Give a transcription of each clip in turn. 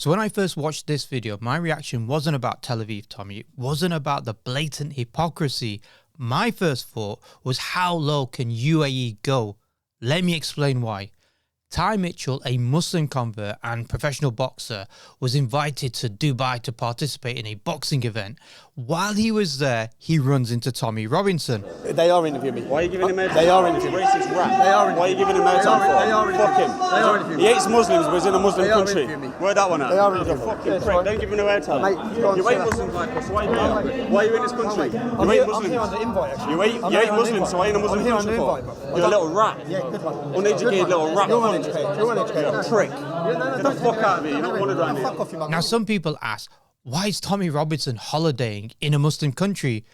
So when I first watched this video, my reaction wasn't about Tel Aviv Tommy, it wasn't about the blatant hypocrisy. My first thought was, how low can UAE go? Let me explain why. Ty Mitchell, a Muslim convert and professional boxer, was invited to Dubai to participate in a boxing event. While he was there, he runs into Tommy Robinson. They are interviewing me. Why are you giving him airtime? They are interviewing me. Racist rap. They are interviewing me. Why are you giving him airtime for? They are Fuck him. They are interviewing me. He hates Muslims, but he's in a Muslim They are country. interviewing me. Where that one at? They are He's a interviewing me. fucking Yes, prick. right. Don't give him no airtime. Mate, go on, You say hate that. Muslims like us. Why are you here? Why are you in this country? I'm You here hate Muslims. on the invite, actually. You hate Muslims, so why are you in a Muslim I'm here on country the for? invite, bro. You're a little rat. Yeah, good one. Uneducated little rat. You're uneducated. You're uneducated. You're a prick. Get the fuck out of here. You're not wanted around here. Fuck off, you mug. Now, some people ask, why is Tommy Robinson holidaying in a Muslim country?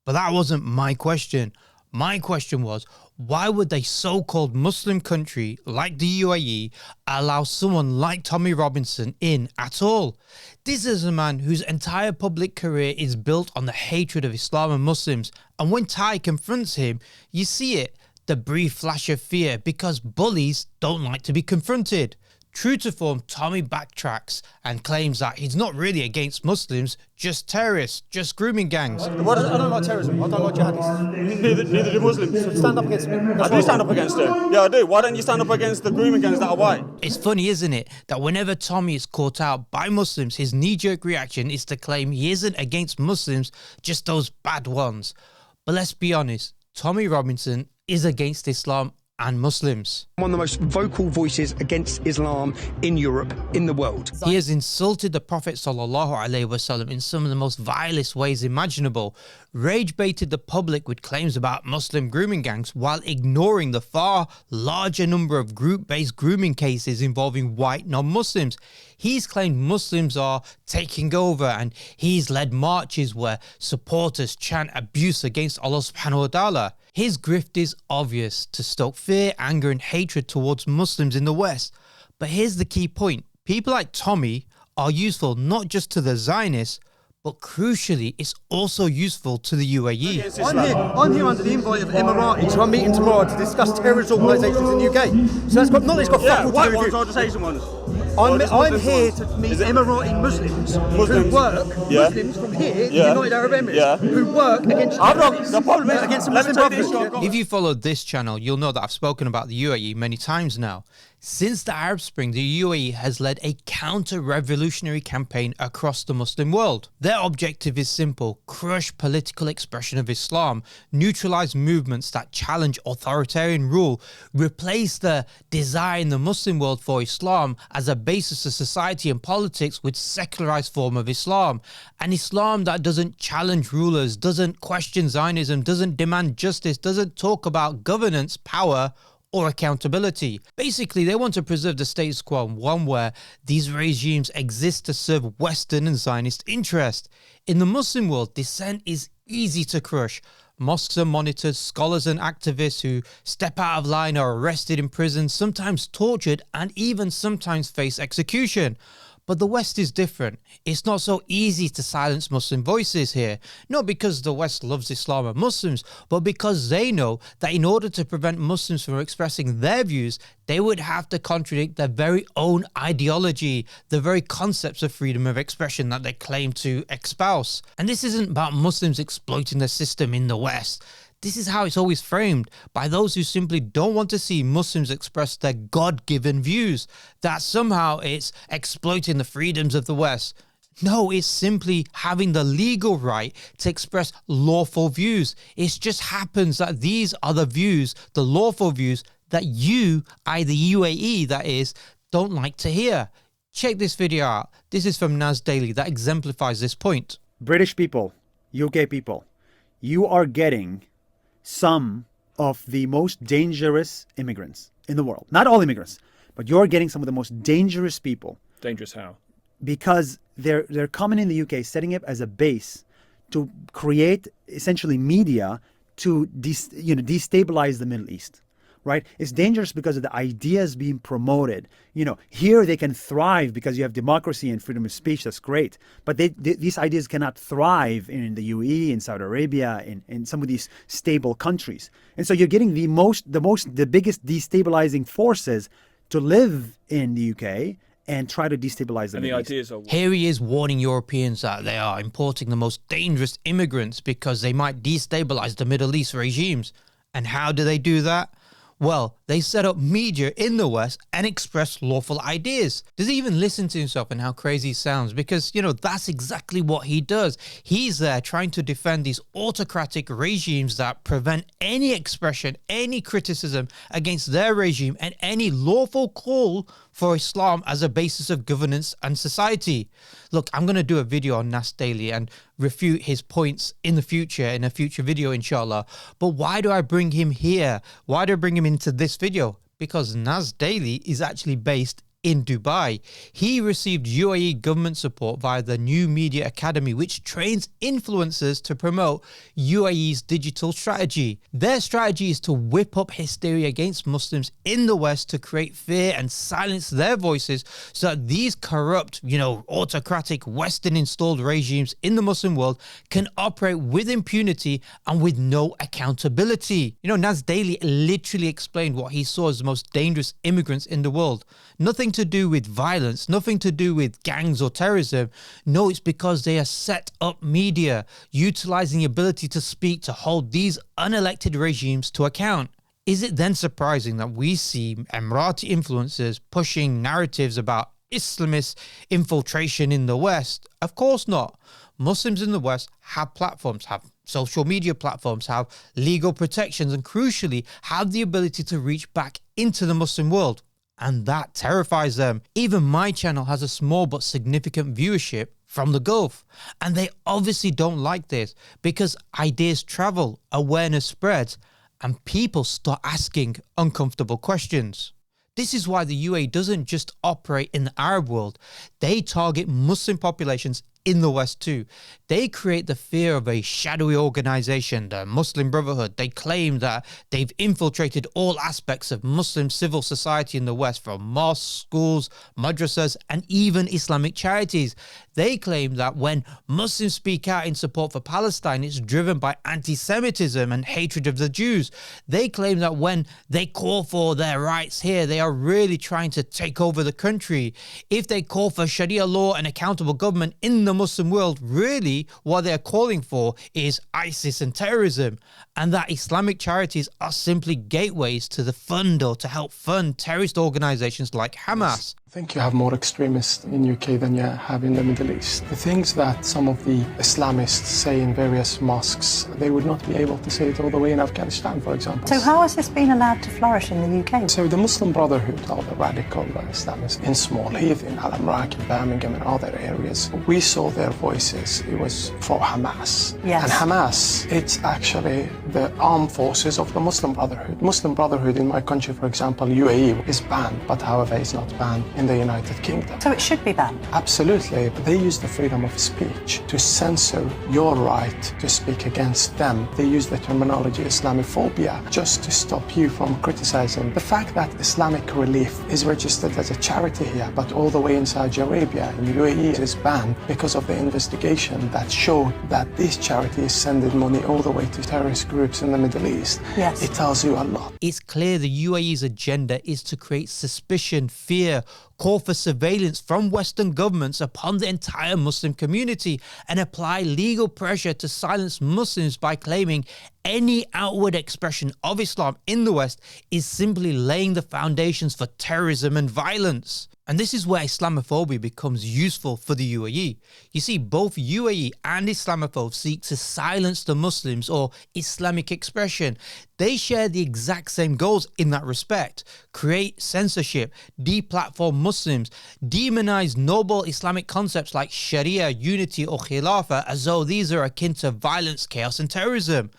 But that wasn't my question. My question was, why would a so-called Muslim country like the UAE allow someone like Tommy Robinson in at all? This is a man whose entire public career is built on the hatred of Islam and Muslims. And when Ty confronts him, you see it, the brief flash of fear, because bullies don't like to be confronted. True to form, Tommy backtracks and claims that he's not really against Muslims, just terrorists, just grooming gangs. I don't like terrorism. I don't like jihadists. Neither do Muslims. So stand up against me. I do stand up against them. Yeah, I do. Why don't you stand up against the grooming gangs that are white? It's funny, isn't it, that whenever Tommy is caught out by Muslims, his knee-jerk reaction is to claim he isn't against Muslims, just those bad ones. But let's be honest, Tommy Robinson is against Islam and Muslims. One of the most vocal voices against Islam in Europe, in the world. He has insulted the Prophet ﷺ in some of the most vilest ways imaginable, rage-baited the public with claims about Muslim grooming gangs while ignoring the far larger number of group-based grooming cases involving white non-Muslims. He's claimed Muslims are taking over, and he's led marches where supporters chant abuse against Allah subhanahu wa ta'ala. His grift is obvious, to stoke fear, anger and hatred towards Muslims in the West. But here's the key point. People like Tommy are useful not just to the Zionists, but crucially, it's also useful to the UAE. I'm here under the invite of Emiratis, who I'm meeting tomorrow to discuss terrorist organisations in the UK. So that's got, not that it's got fuck all to White do with ones you. or just Asian ones? I'm here to meet Emirati Muslims who work, Muslims from here, the United Arab Emirates, who work against against the Muslim Brotherhood. If you followed this channel, you'll know that I've spoken about the UAE many times now. Since the Arab Spring, the UAE has led a counter-revolutionary campaign across the Muslim world. Their objective is simple: crush political expression of Islam, neutralize movements that challenge authoritarian rule, replace the desire in the Muslim world for Islam as a basis of society and politics with secularized form of Islam. An Islam that doesn't challenge rulers, doesn't question Zionism, doesn't demand justice, doesn't talk about governance, power, or accountability. Basically, they want to preserve the status quo, one where these regimes exist to serve Western and Zionist interests. In the Muslim world, dissent is easy to crush. Mosques are monitored, scholars and activists who step out of line are arrested, imprisoned, sometimes tortured, and even sometimes face execution. But the West is different. It's not so easy to silence Muslim voices here. Not because the West loves Islam and Muslims, but because they know that in order to prevent Muslims from expressing their views, they would have to contradict their very own ideology, the very concepts of freedom of expression that they claim to espouse. And this isn't about Muslims exploiting the system in the West. This is how it's always framed by those who simply don't want to see Muslims express their God-given views, that somehow it's exploiting the freedoms of the West. No, it's simply having the legal right to express lawful views. It just happens that these are the views, the lawful views, that you, the UAE that is, don't like to hear. Check this video out. This is from Nas Daily that exemplifies this point. British people, UK people, you are getting some of the most dangerous immigrants in the world. Not all immigrants, but you're getting some of the most dangerous people. Dangerous how? Because they're coming in the UK, setting it as a base to create essentially media to destabilize the Middle East. Right? It's dangerous because of the ideas being promoted. Here they can thrive because you have democracy and freedom of speech. That's great. But these ideas cannot thrive in the UAE, in Saudi Arabia, in some of these stable countries. And so you're getting the biggest destabilizing forces to live in the UK and try to destabilize the And the Middle East. ideas are... Here he is warning Europeans that they are importing the most dangerous immigrants because they might destabilize the Middle East regimes. And how do they do that? Well, they set up media in the West and express lawful ideas. Does he even listen to himself and how crazy he sounds? Because, that's exactly what he does. He's there trying to defend these autocratic regimes that prevent any expression, any criticism against their regime and any lawful call for Islam as a basis of governance and society. Look, I'm going to do a video on Nas Daily and refute his points in the future, in a future video, inshallah. But why do I bring him here? Why do I bring him into this video? Because Nas Daily is actually based in Dubai. He received UAE government support via the New Media Academy, which trains influencers to promote UAE's digital strategy. Their strategy is to whip up hysteria against Muslims in the West to create fear and silence their voices so that these corrupt, autocratic Western installed regimes in the Muslim world can operate with impunity and with no accountability. Nas Daily literally explained what he saw as the most dangerous immigrants in the world. Nothing to do with violence, nothing to do with gangs or terrorism. No, it's because they are set up media, utilizing the ability to speak to hold these unelected regimes to account. Is it then surprising that we see Emirati influencers pushing narratives about Islamist infiltration in the West? Of course not. Muslims in the West have platforms, have social media platforms, have legal protections, and crucially, have the ability to reach back into the Muslim world. And that terrifies them. Even my channel has a small but significant viewership from the Gulf. And they obviously don't like this because ideas travel, awareness spreads, and people start asking uncomfortable questions. This is why the UAE doesn't just operate in the Arab world. They target Muslim populations in the West too. They create the fear of a shadowy organization, the Muslim Brotherhood. They claim that they've infiltrated all aspects of Muslim civil society in the West, from mosques, schools, madrasas, and even Islamic charities. They claim that when Muslims speak out in support for Palestine, it's driven by anti-Semitism and hatred of the Jews. They claim that when they call for their rights here, they are really trying to take over the country. If they call for Sharia law and accountable government in the Muslim world, really what they're calling for is ISIS and terrorism, and that Islamic charities are simply gateways to the fund or to help fund terrorist organizations like Hamas. I think you have more extremists in UK than you have in the Middle East. The things that some of the Islamists say in various mosques, they would not be able to say it all the way in Afghanistan, for example. So how has this been allowed to flourish in the UK? So the Muslim Brotherhood, or the radical Islamists in Small Heath, in Al Amrak, in Birmingham, and other areas, we saw their voices. It was for Hamas. Yes. And Hamas, it's actually the armed forces of the Muslim Brotherhood. Muslim Brotherhood in my country, for example, UAE, is banned, but however is not banned in the United Kingdom. So it should be banned? Absolutely, but they use the freedom of speech to censor your right to speak against them. They use the terminology Islamophobia just to stop you from criticizing. The fact that Islamic Relief is registered as a charity here, but all the way in Saudi Arabia, in UAE, it is banned because of the investigation that showed that these charities sending money all the way to terrorist groups in the Middle East. Yes. It tells you a lot. It's clear the UAE's agenda is to create suspicion, fear, call for surveillance from Western governments upon the entire Muslim community, and apply legal pressure to silence Muslims by claiming any outward expression of Islam in the West is simply laying the foundations for terrorism and violence. And this is where Islamophobia becomes useful for the UAE. You see, both UAE and Islamophobes seek to silence the Muslims or Islamic expression. They share the exact same goals in that respect: create censorship, deplatform Muslims, demonize noble Islamic concepts like Sharia, unity, or Khilafah as though these are akin to violence, chaos, and terrorism.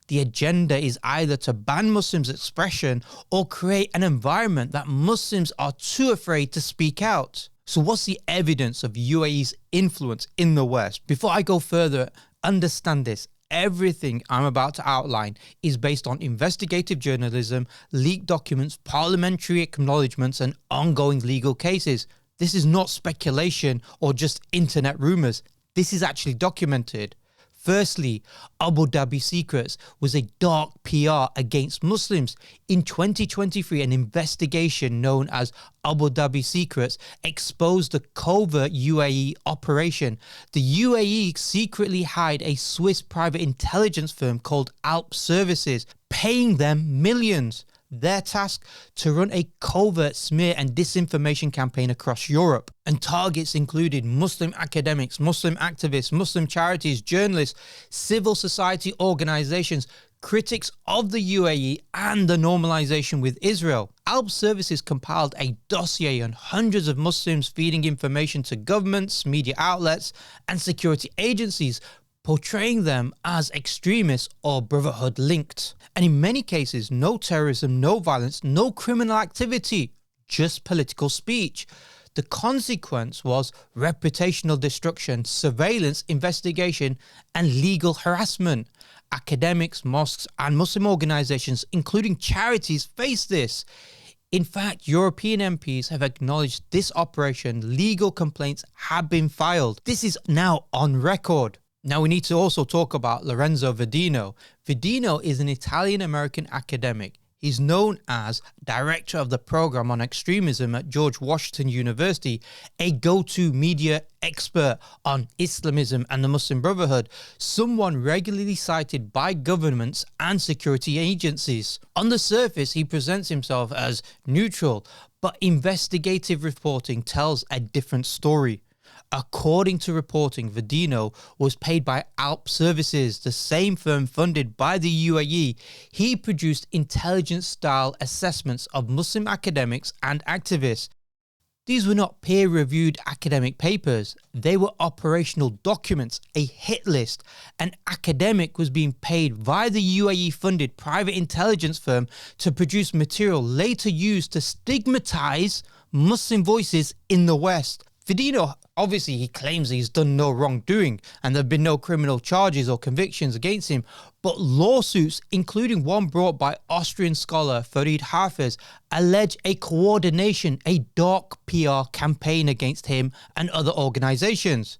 The agenda is either to ban Muslims' expression or create an environment that Muslims are too afraid to speak out. So what's the evidence of UAE's influence in the West? Before I go further, understand this. Everything I'm about to outline is based on investigative journalism, leaked documents, parliamentary acknowledgements, and ongoing legal cases. This is not speculation or just internet rumors. This is actually documented. Firstly, Abu Dhabi Secrets was a dark PR against Muslims. In 2023, an investigation known as Abu Dhabi Secrets exposed the covert UAE operation. The UAE secretly hired a Swiss private intelligence firm called Alp Services, paying them millions. Their task to run a covert smear and disinformation campaign across Europe. And targets included Muslim academics, Muslim activists, Muslim charities, journalists, civil society organizations, critics of the UAE and the normalization with Israel. Alp Services compiled a dossier on hundreds of Muslims feeding information to governments, media outlets and security agencies, portraying them as extremists or brotherhood linked. And in many cases, no terrorism, no violence, no criminal activity, just political speech. The consequence was reputational destruction, surveillance, investigation, and legal harassment. Academics, mosques, and Muslim organizations, including charities, face this. In fact, European MPs have acknowledged this operation. Legal complaints have been filed. This is now on record. Now we need to also talk about Lorenzo Vidino. Vidino is an Italian-American academic. He's known as director of the program on extremism at George Washington University, a go-to media expert on Islamism and the Muslim Brotherhood, someone regularly cited by governments and security agencies. On the surface, he presents himself as neutral, but investigative reporting tells a different story. According to reporting, Vidino was paid by Alp Services, the same firm funded by the UAE. He produced intelligence-style assessments of Muslim academics and activists. These were not peer-reviewed academic papers. They were operational documents, a hit list. An academic was being paid via the UAE-funded private intelligence firm to produce material later used to stigmatize Muslim voices in the West. Vidino, obviously, he claims he's done no wrongdoing and there have been no criminal charges or convictions against him, but lawsuits, including one brought by Austrian scholar Farid Hafez, allege a coordination, a dark PR campaign against him and other organizations.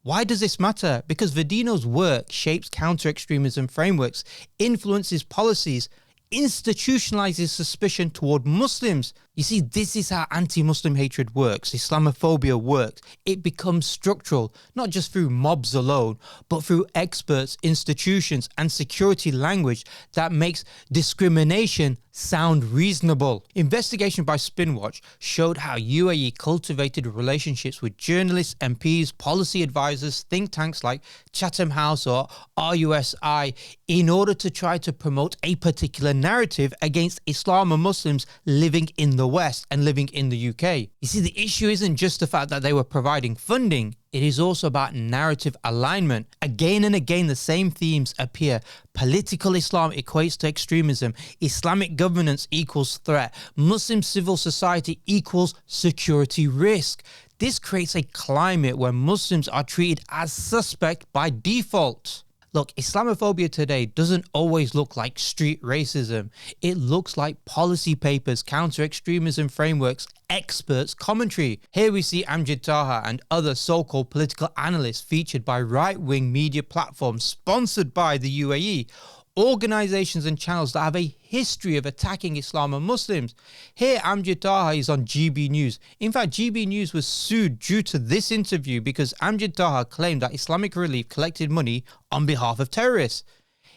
Why does this matter? Because Vidino's work shapes counter-extremism frameworks, influences policies, institutionalizes suspicion toward Muslims. You see, this is how anti-Muslim hatred works, Islamophobia works. It becomes structural, not just through mobs alone, but through experts, institutions, and security language that makes discrimination sound reasonable. Investigation by Spinwatch showed how UAE cultivated relationships with journalists, MPs, policy advisors, think tanks like Chatham House or RUSI in order to try to promote a particular narrative against Islam and Muslims living in the West and living in the UK. You see, the issue isn't just the fact that they were providing funding, it is also about narrative alignment. Again and again, the same themes appear. Political Islam equates to extremism. Islamic governance equals threat. Muslim civil society equals security risk. This creates a climate where Muslims are treated as suspect by default. Look, Islamophobia today doesn't always look like street racism. It looks like policy papers, counter-extremism frameworks, experts' commentary. Here we see Amjad Taha and other so-called political analysts featured by right-wing media platforms sponsored by the UAE. Organizations and channels that have a history of attacking Islam and Muslims. Here, Amjad Taha is on GB News. In fact, GB News was sued due to this interview because Amjad Taha claimed that Islamic Relief collected money on behalf of terrorists.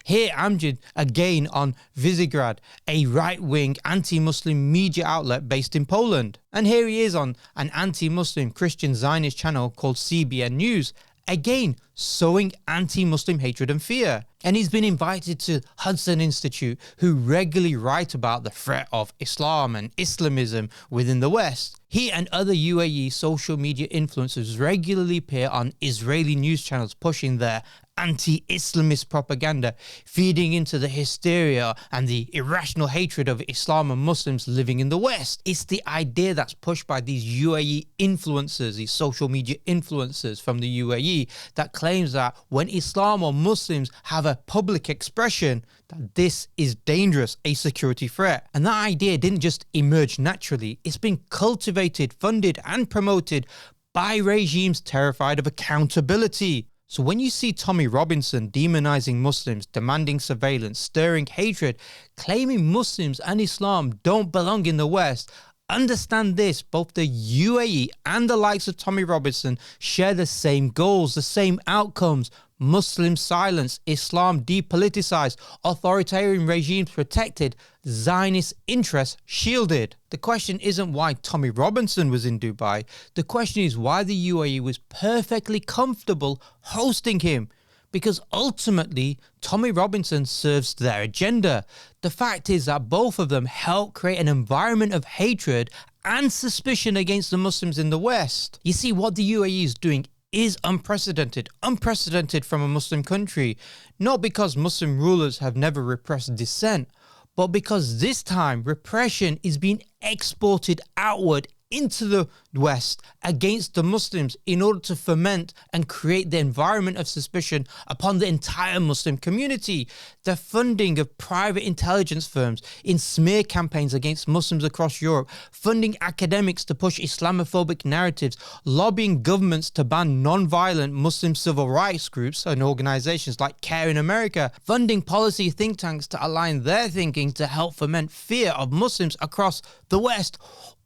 Here, Amjad again on Visegrad, a right-wing anti-Muslim media outlet based in Poland. And here he is on an anti-Muslim Christian Zionist channel called CBN News, again sowing anti-Muslim hatred and fear. And he's been invited to Hudson Institute, who regularly write about the threat of Islam and Islamism within the West. He and other UAE social media influencers regularly appear on Israeli news channels pushing their anti-Islamist propaganda, feeding into the hysteria and the irrational hatred of Islam and Muslims living in the West. It's the idea that's pushed by these UAE influencers, these social media influencers from the UAE, that claims that when Islam or Muslims have a public expression, that this is dangerous, a security threat. And that idea didn't just emerge naturally, it's been cultivated, funded and promoted by regimes terrified of accountability. So when you see Tommy Robinson demonizing Muslims, demanding surveillance, stirring hatred, claiming Muslims and Islam don't belong in the West, understand this: both the UAE and the likes of Tommy Robinson share the same goals, the same outcomes. Muslim silence, Islam depoliticized, authoritarian regimes protected, Zionist interests shielded. The question isn't why Tommy Robinson was in Dubai. The question is why the UAE was perfectly comfortable hosting him. Because ultimately, Tommy Robinson serves their agenda. The fact is that both of them help create an environment of hatred and suspicion against the Muslims in the West. You see, what the UAE is doing is unprecedented from a Muslim country, not because Muslim rulers have never repressed dissent, but because this time repression is being exported outward into the West against the Muslims in order to foment and create the environment of suspicion upon the entire Muslim community. The funding of private intelligence firms in smear campaigns against Muslims across Europe, funding academics to push Islamophobic narratives, lobbying governments to ban non-violent Muslim civil rights groups and organizations like CARE in America, funding policy think tanks to align their thinking to help foment fear of Muslims across the West.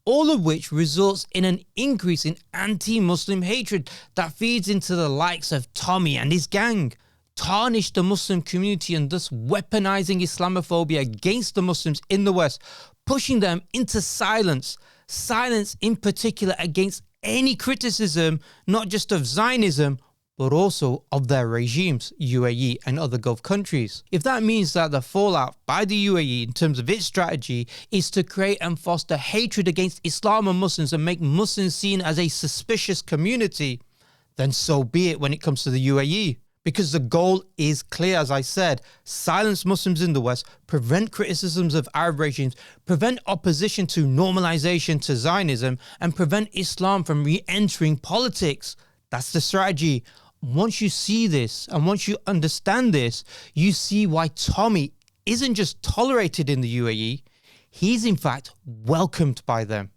All of which results in an increase in anti-Muslim hatred that feeds into the likes of Tommy and his gang. Tarnish the Muslim community and thus weaponizing Islamophobia against the Muslims in the West, pushing them into silence. Silence in particular against any criticism, not just of Zionism, but also of their regimes, UAE and other Gulf countries. If that means that the fallout by the UAE in terms of its strategy is to create and foster hatred against Islam and Muslims and make Muslims seen as a suspicious community, then so be it when it comes to the UAE. Because the goal is clear, as I said: silence Muslims in the West, prevent criticisms of Arab regimes, prevent opposition to normalization to Zionism, and prevent Islam from re-entering politics. That's the strategy. Once you see this and once you understand this, you see why Tommy isn't just tolerated in the UAE, he's in fact welcomed by them.